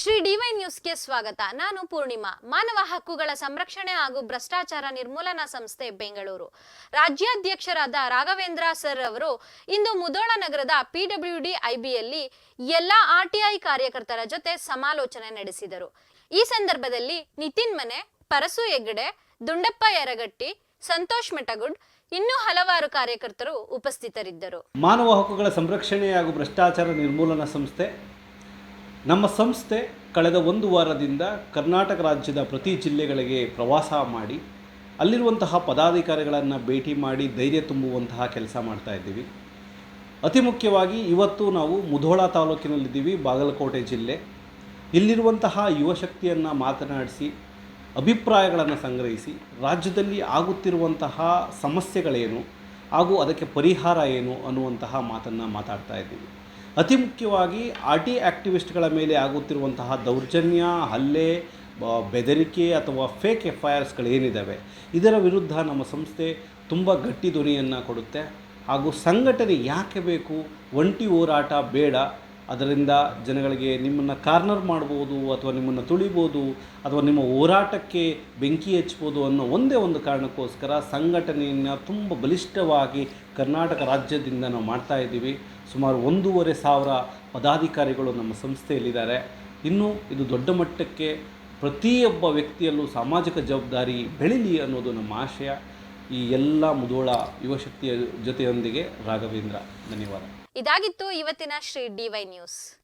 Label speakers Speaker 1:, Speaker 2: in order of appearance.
Speaker 1: Shri D Y ನ್ಯೂಸ್ಗೆ ಸ್ವಾಗತ. ನಾನು ಪೂರ್ಣಿಮಾ. ಮಾನವ ಹಕ್ಕುಗಳ ಸಂರಕ್ಷಣೆ ಹಾಗೂ ಭ್ರಷ್ಟಾಚಾರ ನಿರ್ಮೂಲನಾ ಸಂಸ್ಥೆ ಬೆಂಗಳೂರು ರಾಜ್ಯಾಧ್ಯಕ್ಷರಾದ ರಾಘವೇಂದ್ರ ಸರ್ ಅವರು ಇಂದು ಮುಧೋಳ ನಗರದ ಪಿಡಬ್ಲ್ಯೂಡಿ ಐಬಿಯಲ್ಲಿ ಎಲ್ಲ ಆರ್ಟಿಐ ಕಾರ್ಯಕರ್ತರ ಜೊತೆ ಸಮಾಲೋಚನೆ ನಡೆಸಿದರು. ಈ ಸಂದರ್ಭದಲ್ಲಿ ನಿತಿನ್ ಮನೆ, ಪರಸು ಹೆಗ್ಗಡೆ, ದುಂಡಪ್ಪ ಯರಗಟ್ಟಿ, ಸಂತೋಷ್ ಮೆಟಗುಡ್ ಇನ್ನೂ ಹಲವಾರು ಕಾರ್ಯಕರ್ತರು ಉಪಸ್ಥಿತರಿದ್ದರು.
Speaker 2: ಮಾನವ ಹಕ್ಕುಗಳ ಸಂರಕ್ಷಣೆ ಹಾಗೂ ಭ್ರಷ್ಟಾಚಾರ ನಿರ್ಮೂಲನಾ ಸಂಸ್ಥೆ ನಮ್ಮ ಸಂಸ್ಥೆ ಕಳೆದ ಒಂದು ವಾರದಿಂದ ಕರ್ನಾಟಕ ರಾಜ್ಯದ ಪ್ರತಿ ಜಿಲ್ಲೆಗಳಿಗೆ ಪ್ರವಾಸ ಮಾಡಿ ಅಲ್ಲಿರುವಂತಹ ಪದಾಧಿಕಾರಿಗಳನ್ನು ಭೇಟಿ ಮಾಡಿ ಧೈರ್ಯ ತುಂಬುವಂತಹ ಕೆಲಸ ಮಾಡ್ತಾ ಇದ್ದೀವಿ. ಅತಿ ಮುಖ್ಯವಾಗಿ ಇವತ್ತು ನಾವು ಮುಧೋಳ ತಾಲೂಕಿನಲ್ಲಿದ್ದೀವಿ, ಬಾಗಲಕೋಟೆ ಜಿಲ್ಲೆ. ಇಲ್ಲಿರುವಂತಹ ಯುವಶಕ್ತಿಯನ್ನು ಮಾತನಾಡಿಸಿ ಅಭಿಪ್ರಾಯಗಳನ್ನು ಸಂಗ್ರಹಿಸಿ ರಾಜ್ಯದಲ್ಲಿ ಆಗುತ್ತಿರುವಂತಹ ಸಮಸ್ಯೆಗಳೇನು ಹಾಗೂ ಅದಕ್ಕೆ ಪರಿಹಾರ ಏನು ಅನ್ನುವಂತಹ ಮಾತನ್ನು ಮಾತಾಡ್ತಾ ಇದ್ದೀವಿ. ಅತಿ ಮುಖ್ಯವಾಗಿ ಆರ್ಟಿ ಆ್ಯಕ್ಟಿವಿಸ್ಟ್ಗಳ ಮೇಲೆ ಆಗುತ್ತಿರುವಂತಹ ದೌರ್ಜನ್ಯ, ಹಲ್ಲೆ, ಬೆದರಿಕೆ ಅಥವಾ ಫೇಕ್ FIRಸ್ಗಳೇನಿದ್ದಾವೆ ಇದರ ವಿರುದ್ಧ ನಮ್ಮ ಸಂಸ್ಥೆ ತುಂಬ ಗಟ್ಟಿ ಧ್ವನಿಯನ್ನು ಕೊಡುತ್ತೆ. ಹಾಗೂ ಸಂಘಟನೆ ಯಾಕೆ ಬೇಕು, ಒಂಟಿ ಹೋರಾಟ ಬೇಡ, ಅದರಿಂದ ಜನಗಳಿಗೆ ನಿಮ್ಮನ್ನು ಕಾರ್ನರ್ ಮಾಡ್ಬೋದು ಅಥವಾ ನಿಮ್ಮನ್ನು ತುಳಿಬೋದು ಅಥವಾ ನಿಮ್ಮ ಹೋರಾಟಕ್ಕೆ ಬೆಂಕಿ ಹಚ್ಬೋದು ಅನ್ನೋ ಒಂದೇ ಒಂದು ಕಾರಣಕ್ಕೋಸ್ಕರ ಸಂಘಟನೆಯನ್ನು ತುಂಬ ಬಲಿಷ್ಠವಾಗಿ ಕರ್ನಾಟಕ ರಾಜ್ಯದಿಂದ ನಾವು ಮಾಡ್ತಾಯಿದ್ದೀವಿ. ಸುಮಾರು 1,500 ಪದಾಧಿಕಾರಿಗಳು ನಮ್ಮ ಸಂಸ್ಥೆಯಲ್ಲಿದ್ದಾರೆ. ಇನ್ನೂ ಇದು ದೊಡ್ಡ ಮಟ್ಟಕ್ಕೆ ಪ್ರತಿಯೊಬ್ಬ ವ್ಯಕ್ತಿಯಲ್ಲೂ ಸಾಮಾಜಿಕ ಜವಾಬ್ದಾರಿ ಬೆಳೀಲಿ ಅನ್ನೋದು ನಮ್ಮ ಆಶಯ. ಈ ಎಲ್ಲ ಮುಧೋಳ ಯುವಶಕ್ತಿಯ ಜೊತೆಯೊಂದಿಗೆ ರಾಘವೇಂದ್ರ. ಧನ್ಯವಾದ.
Speaker 1: ಇದಾಗಿತ್ತು ಇವತ್ತಿನ ಶ್ರೀ ಡಿವೈ ನ್ಯೂಸ್.